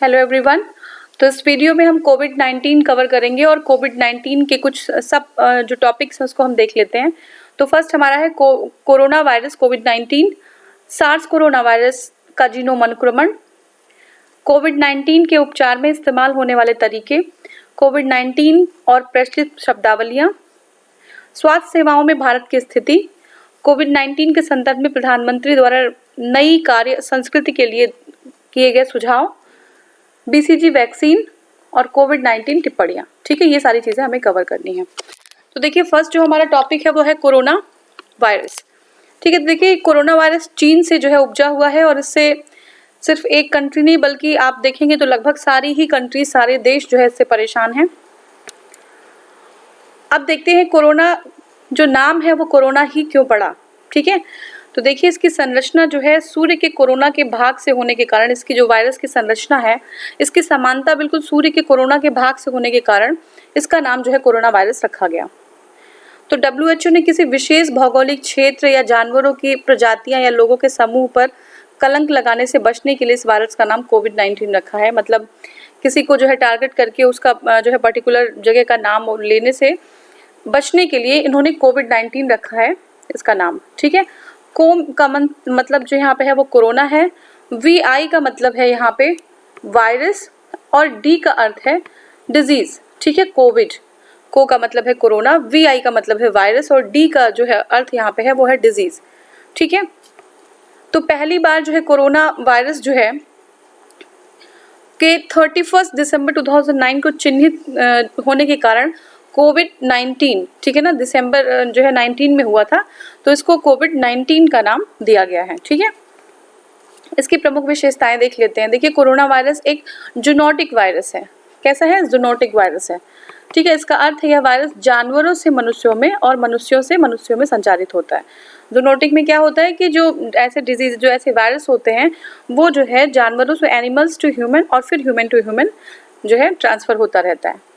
Hello everyone. तो इस video में हम कोविड-19 कवर करेंगे और कोविड-19 के कुछ सब जो टॉपिक्स हैं उसको हम देख लेते हैं। तो फर्स्ट हमारा है कोरोना वायरस कोविड-19, सार्स कोरोना वायरस का जीनोम अनुक्रमण, कोविड-19 के उपचार में इस्तेमाल होने वाले तरीके, कोविड-19 और प्रचलित शब्दावलियाँ, स्वास्थ्य सेवाओं में भारत की स्थिति, कोविड-19 के संदर्भ में प्रधानमंत्री द्वारा नई कार्य संस्कृति के लिए किए गए सुझाव, बीसीजी वैक्सीन और कोविड-19 टिप्पणियाँ। ठीक है, ये सारी चीज़ें हमें कवर करनी है। तो देखिए फर्स्ट जो हमारा टॉपिक है वो है कोरोना वायरस। ठीक है, देखिए कोरोना वायरस चीन से जो है उपजा हुआ है और इससे सिर्फ एक कंट्री नहीं बल्कि आप देखेंगे तो लगभग सारी ही कंट्री, सारे देश जो है इससे परेशान हैं। अब देखते हैं कोरोना जो नाम है वो कोरोना ही क्यों पड़ा। ठीक है, तो देखिए इसकी संरचना जो है सूर्य के कोरोना के भाग से होने के कारण, इसकी जो वायरस की संरचना है इसकी समानता बिल्कुल सूर्य के कोरोना के भाग से होने के कारण इसका नाम जो है कोरोना वायरस रखा गया। तो WHO ने किसी विशेष भौगोलिक क्षेत्र या जानवरों की प्रजातियां या लोगों के समूह पर कलंक लगाने से बचने के लिए इस वायरस का नाम कोविड-19 रखा है। मतलब किसी को जो है टारगेट करके उसका जो है पर्टिकुलर जगह का नाम लेने से बचने के लिए इन्होंने कोविड-19 रखा है इसका नाम। ठीक है, कोम का मतलब जो यहाँ पे है वो कोरोना है, VI का मतलब है यहाँ पे वायरस और D का अर्थ है डिजीज। ठीक है, कोविड, को का मतलब है कोरोना, VI का मतलब है वायरस और D का जो है अर्थ यहाँ पे है वो है डिजीज। ठीक है, तो पहली बार जो है कोरोना वायरस जो है के 31 दिसंबर 2009 को चिन्हित होने के कारण कोविड-19, ठीक है ना, दिसंबर जो है 19 में हुआ था तो इसको कोविड-19 का नाम दिया गया है। ठीक है, इसकी प्रमुख विशेषताएं देख लेते हैं। देखिए कोरोना वायरस एक जूनोटिक वायरस है। कैसा है? जूनोटिक वायरस है। ठीक है, इसका अर्थ है यह वायरस जानवरों से मनुष्यों में और मनुष्यों से मनुष्यों में संचारित होता है। जूनोटिक में क्या होता है कि जो ऐसे डिजीज, जो ऐसे वायरस होते हैं वो जो है जानवरों से एनिमल्स टू ह्यूमन और फिर ह्यूमन टू ह्यूमन जो है ट्रांसफर होता रहता है।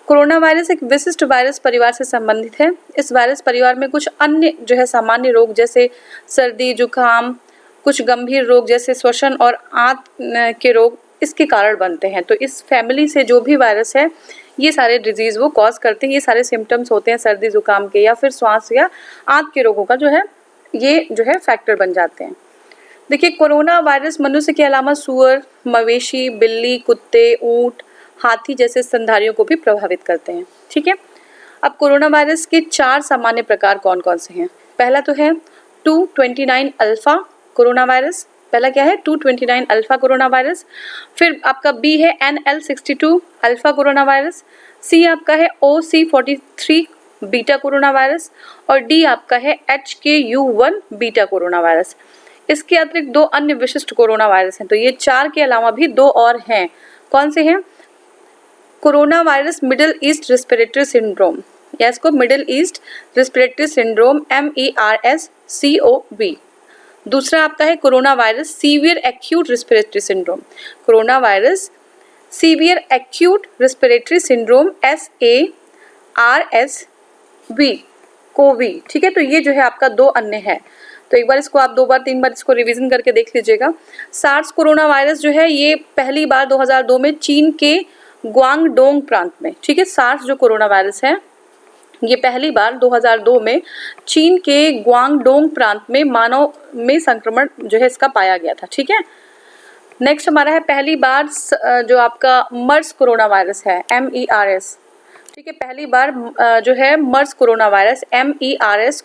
कोरोना वायरस एक विशिष्ट वायरस परिवार से संबंधित है। इस वायरस परिवार में कुछ अन्य जो है सामान्य रोग जैसे सर्दी, जुकाम, कुछ गंभीर रोग जैसे श्वसन और आंत के रोग इसके कारण बनते हैं। तो इस फैमिली से जो भी वायरस है ये सारे डिजीज वो कॉज करते हैं, ये सारे सिम्टम्स होते हैं सर्दी जुकाम के या फिर श्वास या आंत के रोगों का जो है ये जो है फैक्टर बन जाते हैं। देखिए कोरोना वायरस मनुष्य के अलावा सुअर, मवेशी, बिल्ली, कुत्ते, ऊंट, हाथी जैसे स्तनधारियों को भी प्रभावित करते हैं। ठीक है, अब कोरोना वायरस के 4 सामान्य प्रकार कौन कौन से हैं। पहला तो है 229 अल्फा कोरोना वायरस। पहला क्या है? 229 अल्फा कोरोना वायरस। फिर आपका B है NL62 alpha corona virus. C आपका है OC43 बीटा कोरोना वायरस और D आपका है HKU1 बीटा कोरोना वायरस। इसके अतिरिक्त 2 अन्य विशिष्ट कोरोना वायरस हैं। तो ये 4 के अलावा भी 2 और हैं। कौन से हैं? Corona virus middle east respiratory syndrome, या इसको middle east respiratory syndrome MERS-CoV। दूसरा आपका है corona virus severe acute respiratory syndrome, corona virus severe acute respiratory syndrome SARS-CoV कोवी। ठीक है, तो ये जो है आपका 2 अन्य है। तो एक बार इसको आप 2 बार 3 बार इसको रिवीजन करके देख लीजिएगा। सार्स कोरोना वायरस जो है ये पहली बार 2002 में चीन के ग्वांगडोंग प्रांत में, ठीक है, सार्स जो कोरोना वायरस है ये पहली बार 2002 में चीन के ग्वांगडोंग प्रांत में मानव में संक्रमण जो है इसका पाया गया था। ठीक है, नेक्स्ट हमारा है पहली बार जो आपका मर्स कोरोना वायरस है MERS। ठीक है, पहली बार जो है MERS corona virus MERS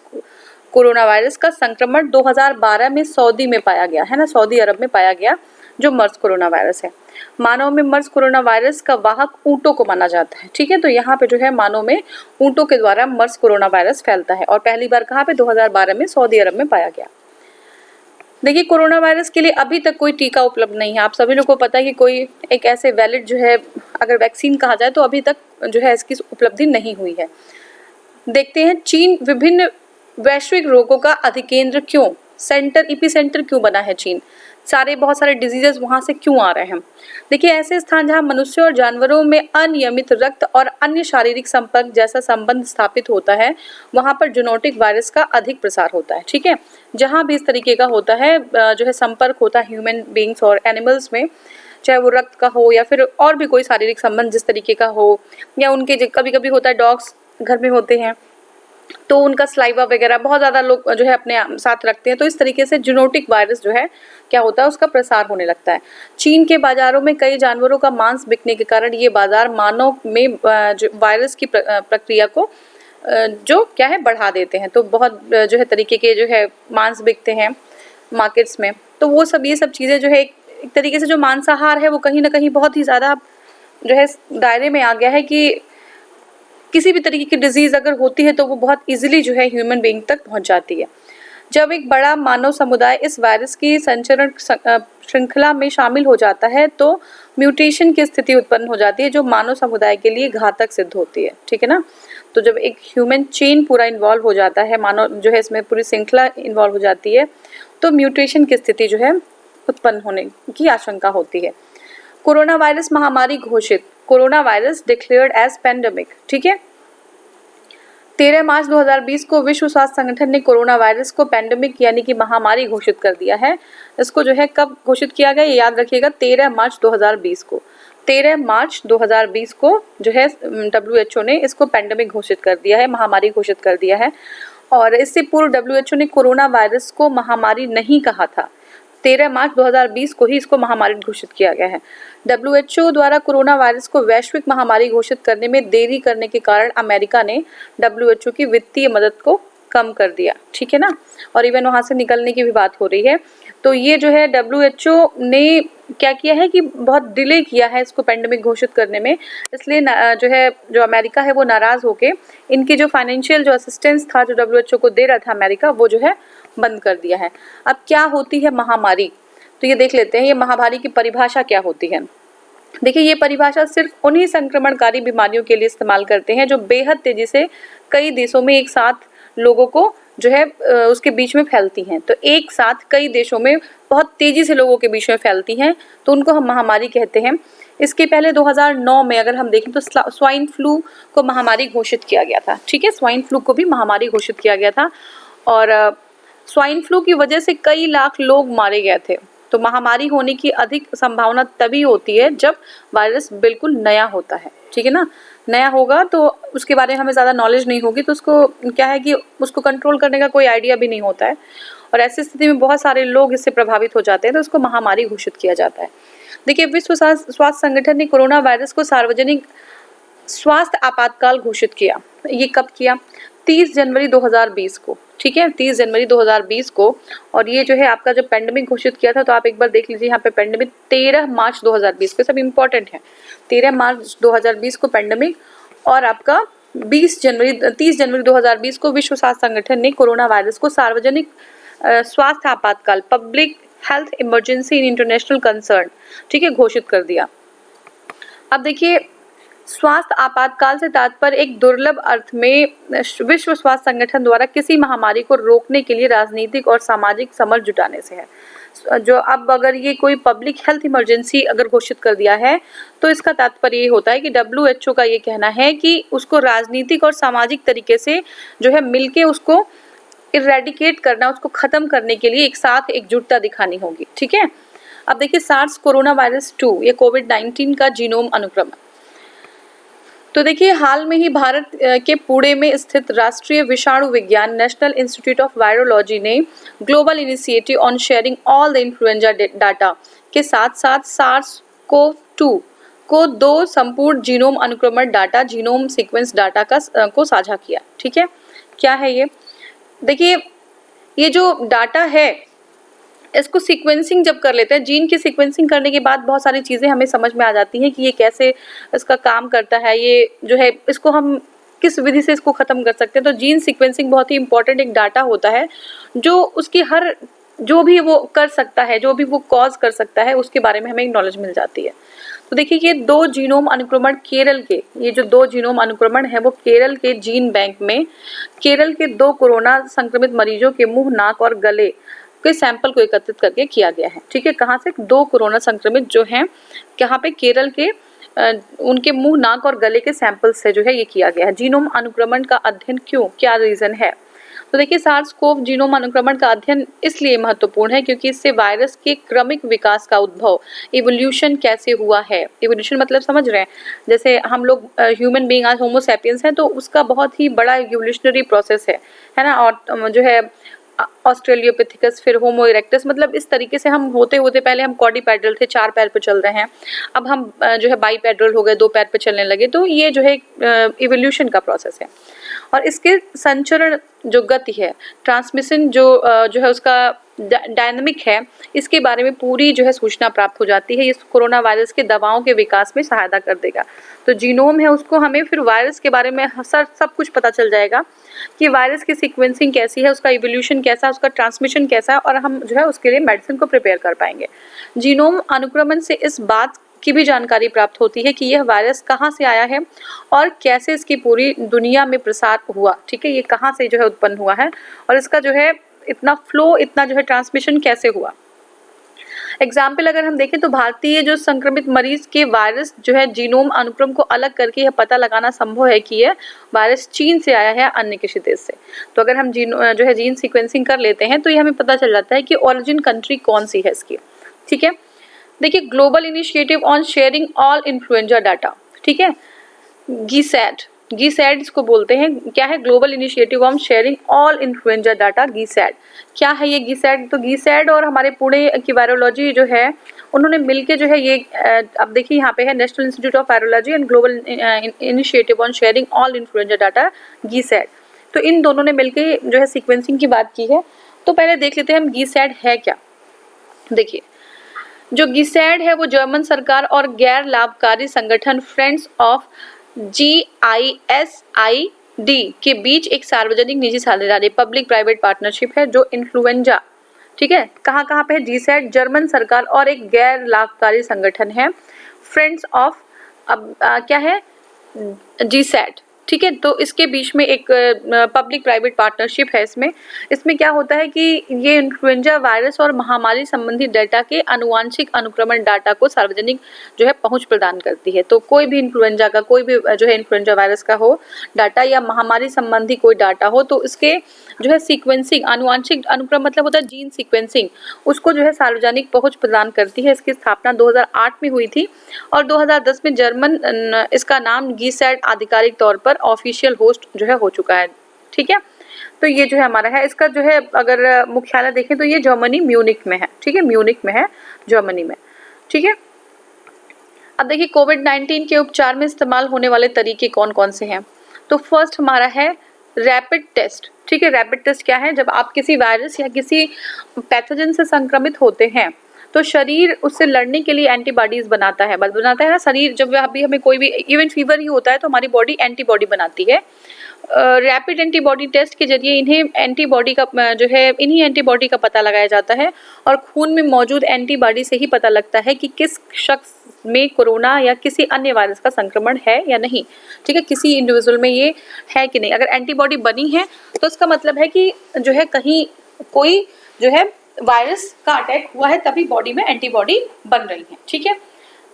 corona virus का संक्रमण 2012 में सऊदी में पाया गया है ना, सऊदी अरब में पाया गया जो मर्स कोरोना वायरस है। मानव में मर्स कोरोना वायरस का वाहक ऊंटों को माना जाता है। ठीक है, तो यहाँ पे जो है मानव में ऊंटों के द्वारा मर्स कोरोना वायरस फैलता है और पहली बार कहाँ पे? 2012 में सऊदी अरब में पाया गया। देखिए कोरोना वायरस के लिए अभी तक कोई टीका उपलब्ध नहीं है। आप सभी लोगों को पता है कि कोई एक ऐसे वैलिड जो है अगर वैक्सीन कहा जाए तो अभी तक जो है इसकी उपलब्धि नहीं हुई है। देखते हैं चीन विभिन्न वैश्विक रोगों का अधिकेंद्र क्यों, सेंटर, एपिसेंटर क्यों बना है चीन, बहुत सारे डिजीजेस वहाँ से क्यों आ रहे हैं। देखिए ऐसे स्थान जहाँ मनुष्यों और जानवरों में अनियमित रक्त और अन्य शारीरिक संपर्क जैसा संबंध स्थापित होता है वहाँ पर जूनोटिक वायरस का अधिक प्रसार होता है। ठीक है, जहाँ भी इस तरीके का होता है जो है संपर्क होता है ह्यूमन बींग्स और एनिमल्स में, चाहे वो रक्त का हो या फिर और भी कोई शारीरिक संबंध जिस तरीके का हो, या उनके कभी कभी होता है डॉग्स घर में होते हैं तो उनका स्लाइवा वगैरह बहुत ज़्यादा लोग जो है अपने साथ रखते हैं, तो इस तरीके से जूनोटिक वायरस जो है क्या होता है उसका प्रसार होने लगता है। चीन के बाज़ारों में कई जानवरों का मांस बिकने के कारण ये बाज़ार मानव में जो वायरस की प्रक्रिया को जो क्या है बढ़ा देते हैं। तो बहुत जो है तरीके के जो है मांस बिकते हैं मार्केट्स में, तो वो सब ये सब चीज़ें जो है एक तरीके से जो मांसाहार है वो कहीं ना कहीं बहुत ही ज़्यादा जो है दायरे में आ गया है कि किसी भी तरीके की डिजीज़ अगर होती है तो वो बहुत इजीली जो है ह्यूमन बीइंग तक पहुंच जाती है। जब एक बड़ा मानव समुदाय इस वायरस की संचरण श्रृंखला में शामिल हो जाता है तो म्यूटेशन की स्थिति उत्पन्न हो जाती है जो मानव समुदाय के लिए घातक सिद्ध होती है, ठीक है ना। तो जब एक ह्यूमन चेन पूरा इन्वॉल्व हो जाता है, मानव जो है इसमें पूरी श्रृंखला इन्वॉल्व हो जाती है, तो म्यूटेशन की स्थिति जो है उत्पन्न होने की आशंका होती है। कोरोना वायरस महामारी घोषित, corona virus declared as pandemic, ठीक है। 13 मार्च 2020 को विश्व स्वास्थ्य संगठन ने कोरोना वायरस को पेंडेमिक यानी कि महामारी घोषित कर दिया है। इसको जो है कब घोषित किया गया ये याद रखिएगा, 13 मार्च 2020 को। 13 मार्च 2020 को जो है WHO ने इसको पेंडेमिक घोषित कर दिया है, महामारी घोषित कर दिया है। और इससे पूर्व WHO ने कोरोना वायरस को महामारी नहीं कहा था। 13 मार्च 2020 को ही इसको महामारी घोषित किया गया है। WHO द्वारा कोरोना वायरस को वैश्विक महामारी घोषित करने में देरी करने के कारण अमेरिका ने WHO की वित्तीय मदद को कम कर दिया, ठीक है ना, और इवन वहाँ से निकलने की भी बात हो रही है। तो ये जो है WHO ने क्या किया है कि बहुत डिले किया है इसको पेंडेमिक घोषित करने में, इसलिए जो है जो अमेरिका है वो नाराज़ होके इनकी जो फाइनेंशियल जो असिस्टेंस था जो WHO को दे रहा था अमेरिका, वो जो है बंद कर दिया है। अब क्या होती है महामारी, तो ये देख लेते हैं ये महामारी की परिभाषा क्या होती है। देखिए ये परिभाषा सिर्फ उन्हीं संक्रमणकारी बीमारियों के लिए इस्तेमाल करते हैं जो बेहद तेजी से कई देशों में एक साथ लोगों को जो है उसके बीच में फैलती हैं। तो एक साथ कई देशों में बहुत तेजी से लोगों के बीच में फैलती हैं तो उनको हम महामारी कहते हैं। इसके पहले 2009 में अगर हम देखें तो स्वाइन फ्लू को महामारी घोषित किया गया था, ठीक है, स्वाइन फ्लू को भी महामारी घोषित किया गया था और स्वाइन फ्लू की वजह से कई लाख लोग मारे गए थे। तो महामारी होने की अधिक संभावना तभी होती है जब वायरस बिल्कुल नया होता है, ठीक है ना। नया होगा तो उसके बारे में हमें ज़्यादा नॉलेज नहीं होगी तो उसको क्या है कि उसको कंट्रोल करने का कोई आइडिया भी नहीं होता है और ऐसी स्थिति में बहुत सारे लोग इससे प्रभावित हो जाते हैं तो उसको महामारी घोषित किया जाता है। देखिए विश्व स्वास्थ्य संगठन ने कोरोना वायरस को सार्वजनिक स्वास्थ्य आपातकाल घोषित किया। ये कब किया? 30 जनवरी 2020 को, ठीक है, 30 जनवरी 2020 को। और ये जो है आपका जो पेंडेमिक घोषित किया था तो आप एक बार देख लीजिए यहाँ पे पेंडेमिक 13 मार्च 2020 को, सब इम्पोर्टेंट है। 13 मार्च 2020 को पेंडेमिक और आपका 30 जनवरी 2020 को विश्व स्वास्थ्य संगठन ने कोरोना वायरस को सार्वजनिक स्वास्थ्य आपातकाल public health emergency in international concern, ठीक है, घोषित कर दिया। अब देखिए स्वास्थ्य आपातकाल से तात्पर्य एक दुर्लभ अर्थ में विश्व स्वास्थ्य संगठन द्वारा किसी महामारी को रोकने के लिए राजनीतिक और सामाजिक समझ जुटाने से है। जो अब अगर ये कोई पब्लिक हेल्थ इमरजेंसी अगर घोषित कर दिया है तो इसका तात्पर्य ये होता है कि WHO का ये कहना है कि उसको राजनीतिक और सामाजिक तरीके से जो है मिलके उसको इरेडिकेट करना, उसको खत्म करने के लिए एक साथ एकजुटता दिखानी होगी, ठीक है। अब देखिए सार्स कोरोना वायरस 2 ये कोविड-19 का जीनोम अनुक्रम। तो देखिए हाल में ही भारत के पुणे में स्थित राष्ट्रीय विषाणु विज्ञान नेशनल इंस्टीट्यूट ऑफ वायरोलॉजी ने global initiative on sharing all the influenza data के साथ साथ SARS-CoV-2 को 2 संपूर्ण जीनोम अनुक्रमण डाटा जीनोम सीक्वेंस डाटा को साझा किया, ठीक है। क्या है ये? देखिए ये जो डाटा है इसको सीक्वेंसिंग जब कर लेते हैं, जीन की सीक्वेंसिंग करने के बाद बहुत सारी चीज़ें हमें समझ में आ जाती हैं कि ये कैसे इसका काम करता है, ये जो है इसको हम किस विधि से इसको ख़त्म कर सकते हैं। तो जीन सीक्वेंसिंग बहुत ही इंपॉर्टेंट एक डाटा होता है जो उसकी हर जो भी वो कर सकता है, जो भी वो कॉज कर सकता है, उसके बारे में हमें एक नॉलेज मिल जाती है। तो देखिए ये 2 जीनोम अनुक्रमण केरल के, ये जो 2 जीनोम अनुक्रमण है वो केरल के जीन बैंक में केरल के 2 कोरोना संक्रमित मरीजों के मुंह, नाक और गले के सैंपल को एकत्रित करके किया गया है, ठीक है। कहाँ से? 2 कोरोना संक्रमित जो हैं यहाँ पे केरल के उनके मुंह, नाक और गले के सैंपल से जो है ये किया गया है। जीनोम अनुक्रमण का अध्ययन क्यों, क्या रीज़न है? तो देखिए सार्स कोव जीनोम अनुक्रमण का अध्ययन इसलिए महत्वपूर्ण है क्योंकि इससे वायरस के क्रमिक विकास का उद्भव, इवोल्यूशन कैसे हुआ है। इवोल्यूशन मतलब समझ रहे हैं, जैसे हम लोग ह्यूमन बीइंग आज होमो सैपियंस हैं, तो उसका बहुत ही बड़ा इवोल्यूशनरी प्रोसेस है ना। और जो है ऑस्ट्रेलियोपिथिकस, फिर होमो इरेक्टस, मतलब इस तरीके से हम होते होते पहले हम क्वाड्रीपेडल थे, 4 पैर पे चल रहे हैं, अब हम जो है बाईपेडल हो गए, 2 पैर पे चलने लगे। तो ये जो है इवोल्यूशन का प्रोसेस है। और इसके संचरण जो गति है, ट्रांसमिशन जो है उसका डायनामिक है, इसके बारे में पूरी जो है सूचना प्राप्त हो जाती है। ये कोरोना वायरस के दवाओं के विकास में सहायता कर देगा। तो जीनोम है उसको हमें फिर वायरस के बारे में सब कुछ पता चल जाएगा कि वायरस की सीक्वेंसिंग कैसी है, उसका इवोल्यूशन कैसा है, उसका ट्रांसमिशन कैसा है, और हम जो है उसके लिए मेडिसिन को प्रिपेयर कर पाएंगे। जीनोम अनुक्रमण से इस बात की भी जानकारी प्राप्त होती है कि यह वायरस कहाँ से आया है और कैसे इसकी पूरी दुनिया में प्रसार हुआ। ठीक है, ये कहाँ से जो है उत्पन्न हुआ है और इसका जो है इतना फ्लो, इतना जो है ट्रांसमिशन कैसे हुआ। एग्जाम्पल अगर हम देखें तो भारतीय जो संक्रमित मरीज के वायरस जो है जीनोम अनुक्रम को अलग करके यह पता लगाना संभव है कि यह वायरस चीन से आया है अन्य किसी देश से। तो अगर हम जो है जीन सीक्वेंसिंग कर लेते हैं तो ये हमें पता चल जाता है कि ओरिजिन कंट्री कौन सी है इसकी। ठीक है, देखिए global initiative on sharing all influenza data, ठीक है, गीसैड इसको बोलते हैं। क्या है? Global initiative on sharing all influenza data, GISAID. क्या है ये गीसैड? तो गीसैड और हमारे पुणे की वायरोलॉजी जो है उन्होंने मिलके जो है ये अब देखिए यहाँ पे है national institute of virology and global initiative on sharing all influenza data, GISAID. तो इन दोनों ने मिलके जो है सीक्वेंसिंग की बात की है। तो पहले देख लेते हैं हम गीसैड है क्या। देखिए जो गीसैड है वो जर्मन सरकार और गैर लाभकारी संगठन फ्रेंड्स ऑफ GISID के बीच एक सार्वजनिक निजी साझेदारी, पब्लिक प्राइवेट पार्टनरशिप है जो इन्फ्लुएंजा, ठीक है, कहाँ कहाँ पे है? जीसैड, जर्मन सरकार और एक गैर लाभकारी संगठन है फ्रेंड्स ऑफ, अब क्या है? जीसैड, ठीक है। तो इसके बीच में एक पब्लिक प्राइवेट पार्टनरशिप है। इसमें क्या होता है कि ये इन्फ्लुएंजा वायरस और महामारी संबंधी डाटा के आनुवांशिक अनुक्रमण डाटा को सार्वजनिक जो है पहुंच प्रदान करती है। तो कोई भी इन्फ्लुएंजा का, कोई भी जो है इन्फ्लुएंजा वायरस का हो डाटा या महामारी संबंधी कोई डाटा हो, तो इसके जो है सीक्वेंसिंग, आनुवांशिक अनुक्रम मतलब होता है जीन सीक्वेंसिंग, उसको जो है सार्वजनिक पहुंच प्रदान करती है। इसकी स्थापना 2008 में हुई थी और 2010 में जर्मन इसका नाम गीसैड आधिकारिक तौर पर ऑफिशियल होस्ट जो है हो चुका है। ठीक है, तो ये जो है हमारा है। इसका जो है अगर मुख्यालय देखें तो ये जर्मनी म्यूनिक में है। ठीक है, म्यूनिक में है, जर्मनी में। ठीक है, अब देखिए कोविड-19 के उपचार में इस्तेमाल होने वाले तरीके कौन कौन से हैं। तो फर्स्ट हमारा है रैपिड टेस्ट। ठीक है, रैपिड टेस्ट क्या है? जब आप किसी वायरस या किसी पैथोजन से संक्रमित होते हैं तो शरीर उससे लड़ने के लिए एंटीबॉडीज बनाता है ना शरीर। जब अभी हमें कोई भी इवन फीवर ही होता है तो हमारी बॉडी एंटीबॉडी बनाती है। रैपिड एंटीबॉडी टेस्ट के जरिए इन्हीं एंटीबॉडी का पता लगाया जाता है और खून में मौजूद एंटीबॉडी से ही पता लगता है कि किस शख्स में कोरोना या किसी अन्य वायरस का संक्रमण है या नहीं। ठीक है, किसी इंडिविजुअल में ये है कि नहीं। अगर एंटीबॉडी बनी है तो इसका मतलब है कि जो है कहीं कोई जो है वायरस का अटैक हुआ है, तभी बॉडी में एंटीबॉडी बन रही है। ठीक है,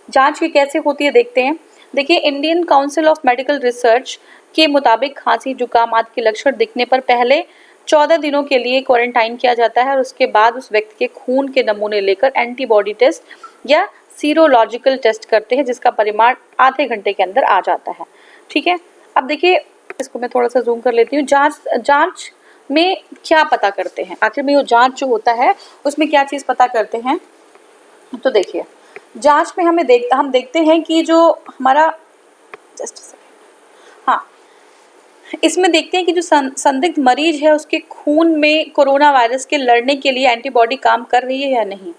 जांच ये कैसे होती है देखते हैं। देखिए Indian council of medical research के मुताबिक खांसी, जुकाम आदि के लक्षण दिखने पर पहले 14 दिनों के लिए क्वारंटाइन किया जाता है और उसके बाद उस व्यक्ति के खून के नमूने लेकर एंटीबॉडी टेस्ट या सीरोलॉजिकल टेस्ट करते हैं, जिसका परिमाण आधे घंटे के अंदर आ जाता है। ठीक है, अब देखिए इसको मैं थोड़ा सा जूम कर लेती हूँ। जांच में क्या पता करते हैं, आखिर में वो जांच जो होता है उसमें क्या चीज़ पता करते हैं। तो देखिए जांच में हम देखते हैं कि जो हमारा इसमें देखते हैं कि जो संदिग्ध मरीज है उसके खून में कोरोना वायरस के लड़ने के लिए एंटीबॉडी काम कर रही है या नहीं।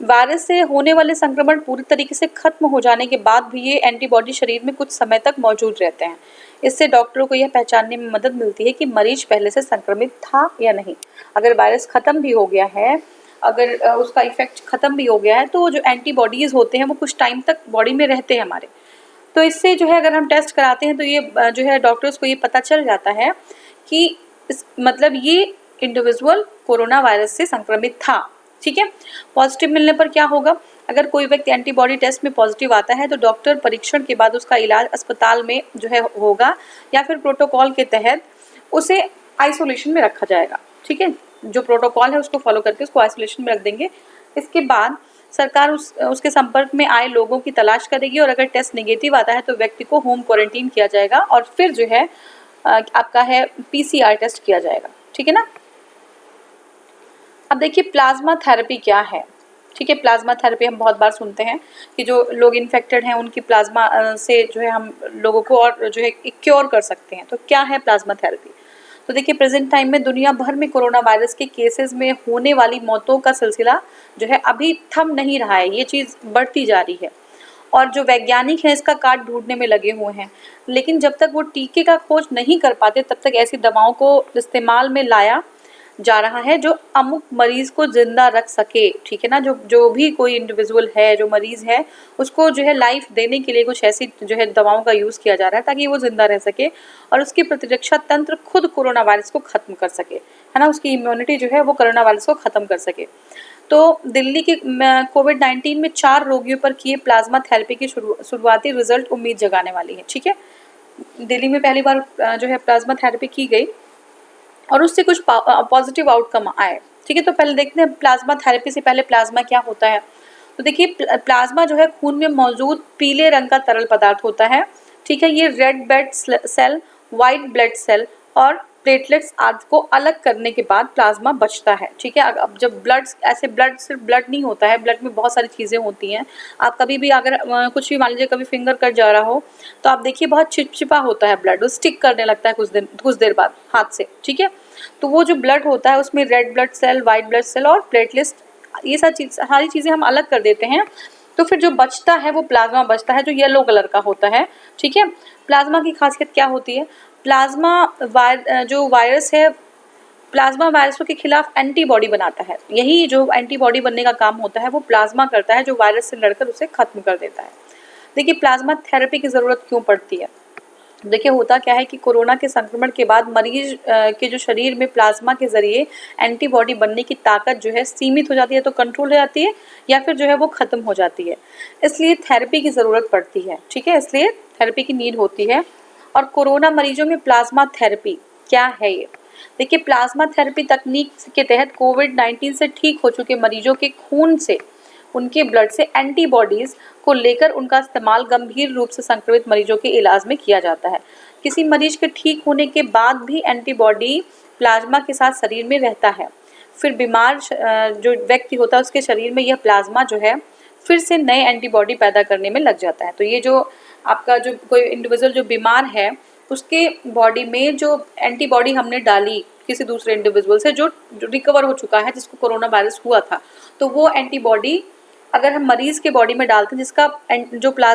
वायरस से होने वाले संक्रमण पूरी तरीके से खत्म हो जाने के बाद भी ये एंटीबॉडी शरीर में कुछ समय तक मौजूद रहते हैं। इससे डॉक्टरों को यह पहचानने में मदद मिलती है कि मरीज पहले से संक्रमित था या नहीं। अगर वायरस खत्म भी हो गया है, अगर उसका इफेक्ट खत्म भी हो गया है, तो जो एंटीबॉडीज होते हैं वो कुछ टाइम तक बॉडी में रहते हैं हमारे। तो इससे जो है अगर हम टेस्ट कराते हैं तो ये जो है डॉक्टर्स को ये पता चल जाता है कि मतलब ये इंडिविजुअल कोरोना वायरस से संक्रमित था। ठीक है, पॉजिटिव मिलने पर क्या होगा? अगर कोई व्यक्ति एंटीबॉडी टेस्ट में पॉजिटिव आता है तो डॉक्टर परीक्षण के बाद उसका इलाज अस्पताल में जो है होगा या फिर प्रोटोकॉल के तहत उसे आइसोलेशन में रखा जाएगा। ठीक है, जो प्रोटोकॉल है उसको फॉलो करके उसको आइसोलेशन में रख देंगे। इसके बाद सरकार उसके संपर्क में आए लोगों की तलाश करेगी और अगर टेस्ट नेगेटिव आता है तो व्यक्ति को होम क्वारंटीन किया जाएगा और फिर जो है आपका है PCR टेस्ट किया जाएगा। ठीक है ना। अब देखिए प्लाज्मा थेरेपी क्या है। ठीक है, प्लाज्मा थेरेपी हम बहुत बार सुनते हैं कि जो लोग इन्फेक्टेड हैं उनकी प्लाज्मा से जो है हम लोगों को और जो है क्योर कर सकते हैं। तो क्या है प्लाज्मा थेरेपी। तो देखिए प्रेजेंट टाइम में दुनिया भर में कोरोना वायरस के केसेस में होने वाली मौतों का सिलसिला जो है अभी थम नहीं रहा है, ये चीज़ बढ़ती जा रही है और जो वैज्ञानिक हैं इसका काट ढूंढने में लगे हुए हैं। लेकिन जब तक वो टीके का खोज नहीं कर पाते तब तक ऐसी दवाओं को इस्तेमाल में लाया जा रहा है जो अमुक मरीज को जिंदा रख सके। ठीक है ना, जो भी कोई इंडिविजुअल है, जो मरीज है, उसको जो है लाइफ देने के लिए कुछ ऐसी जो है दवाओं का यूज़ किया जा रहा है ताकि वो जिंदा रह सके और उसकी प्रतिरक्षा तंत्र खुद कोरोना वायरस को ख़त्म कर सके, है ना, उसकी इम्यूनिटी जो है वो कोरोना वायरस को ख़त्म कर सके। तो दिल्ली के कोविड-19 में 4 रोगियों पर किए प्लाज्मा थेरेपी की शुरुआती रिजल्ट उम्मीद जगाने वाली है। ठीक है, दिल्ली में पहली बार जो है प्लाज्मा थेरेपी की गई और उससे कुछ पॉजिटिव आउटकम आए। ठीक है, तो पहले देखते हैं प्लाज्मा थेरेपी से पहले प्लाज्मा क्या होता है। तो देखिए प्लाज्मा जो है खून में मौजूद पीले रंग का तरल पदार्थ होता है। ठीक है, ये red blood cell, white blood cell और प्लेटलेट्स आदि को अलग करने के बाद प्लाज्मा बचता है। ठीक है, अब जब ब्लड ऐसे ब्लड सिर्फ ब्लड नहीं होता है, ब्लड में बहुत सारी चीज़ें होती हैं। आप कभी भी अगर कुछ भी मान लीजिए कभी फिंगर कट जा रहा हो तो आप देखिए बहुत चिपचिपा होता है ब्लड, वो स्टिक करने लगता है कुछ देर बाद हाथ से। ठीक है, तो वो जो ब्लड होता है उसमें red blood cell, white blood cell और प्लेटलेट्स, ये सारी चीज़ें हम अलग कर देते हैं। तो फिर जो बचता है वो प्लाज्मा बचता है जो येलो कलर का होता है। ठीक है, प्लाज्मा की खासियत क्या होती है। प्लाज्मा जो वायरस है, प्लाज्मा वायरसों के खिलाफ एंटीबॉडी बनाता है। यही जो एंटीबॉडी बनने का काम होता है वो प्लाज्मा करता है, जो वायरस से लड़कर उसे खत्म कर देता है। देखिए प्लाज्मा थेरेपी की ज़रूरत क्यों पड़ती है। देखिए होता क्या है कि कोरोना के संक्रमण के बाद मरीज के जो शरीर में प्लाज्मा के जरिए एंटीबॉडी बनने की ताकत जो है सीमित हो जाती है, तो कंट्रोल हो जाती है या फिर जो है वो ख़त्म हो जाती है। इसलिए थेरेपी की ज़रूरत पड़ती है। ठीक है, इसलिए थेरेपी की नीड होती है। और कोरोना मरीजों में प्लाज्मा थेरेपी क्या है ये। देखिए प्लाज्मा थेरेपी तकनीक के तहत कोविड-19 से ठीक हो चुके मरीजों के खून से, उनके ब्लड से एंटीबॉडीज़ को लेकर उनका इस्तेमाल गंभीर रूप से संक्रमित मरीजों के इलाज में किया जाता है। किसी मरीज के ठीक होने के बाद भी एंटीबॉडी प्लाज्मा के साथ शरीर में रहता है। फिर बीमार जो व्यक्ति होता है उसके शरीर में यह प्लाज्मा जो है फिर से नए एंटीबॉडी पैदा करने में लग जाता है। तो ये जो आपका जो कोई इंडिविजुअल जो बीमार है उसके बॉडी में जो एंटीबॉडी हमने डाली किसी दूसरे इंडिविजुअल से जो रिकवर हो चुका है, जिसको कोरोना वायरस हुआ था, तो वो एंटीबॉडी अगर हम मरीज के बॉडी में डालते हैं जिसका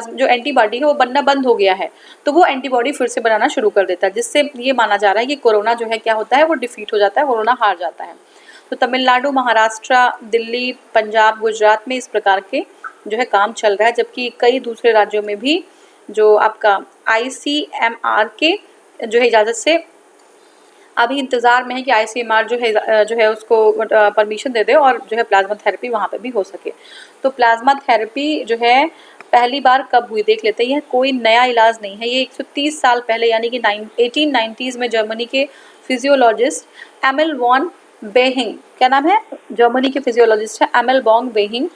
जो एंटीबॉडी है वो बनना बंद हो गया है, तो वो एंटीबॉडी फिर से बनाना शुरू कर देता है, जिससे ये माना जा रहा है कि कोरोना जो है क्या होता है वो डिफीट हो जाता है, कोरोना हार जाता है। तो तमिलनाडु, महाराष्ट्र, दिल्ली, पंजाब, गुजरात में इस प्रकार के जो है काम चल रहा है, जबकि कई दूसरे राज्यों में भी जो आपका ICMR के जो है इजाज़त से अभी इंतज़ार में है कि ICMR जो है उसको परमिशन दे दे और जो है प्लाज्मा थेरेपी वहाँ पे भी हो सके। तो प्लाज्मा थेरेपी जो है पहली बार कब हुई देख लेते हैं। यह कोई नया इलाज नहीं है, ये 130 साल पहले यानी कि 1890s में जर्मनी के फिजियोलॉजिस्ट एमिल वॉन बेहिंग, क्या नाम है, जर्मनी के फिजियोलॉजिस्ट है एमिल वॉन बेहिंग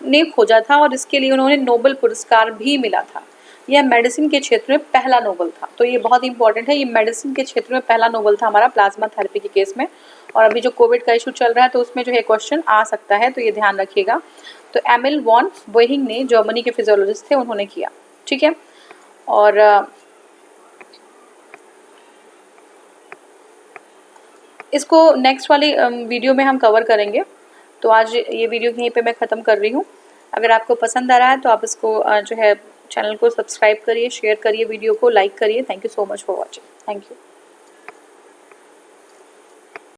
ने खोजा था और इसके लिए उन्होंने नोबेल पुरस्कार भी मिला था। यह मेडिसिन के क्षेत्र में पहला नोबेल था, तो ये बहुत इंपॉर्टेंट है, ये मेडिसिन के क्षेत्र में पहला नोबेल था हमारा प्लाज्मा थेरेपी के केस में। और अभी जो कोविड का इशू चल रहा है तो उसमें जो है क्वेश्चन आ सकता है, तो ये ध्यान रखिएगा। तो एमिल वॉन बेहिंग ने, जर्मनी के फिजियोलॉजिस्ट थे, उन्होंने किया। ठीक है, और इसको नेक्स्ट वाली वीडियो में हम कवर करेंगे। तो आज ये वीडियो यहीं पे मैं ख़त्म कर रही हूँ। अगर आपको पसंद आ रहा है तो आप इसको जो है चैनल को सब्सक्राइब करिए, शेयर करिए, वीडियो को लाइक करिए। Thank you so much for watching. Thank you.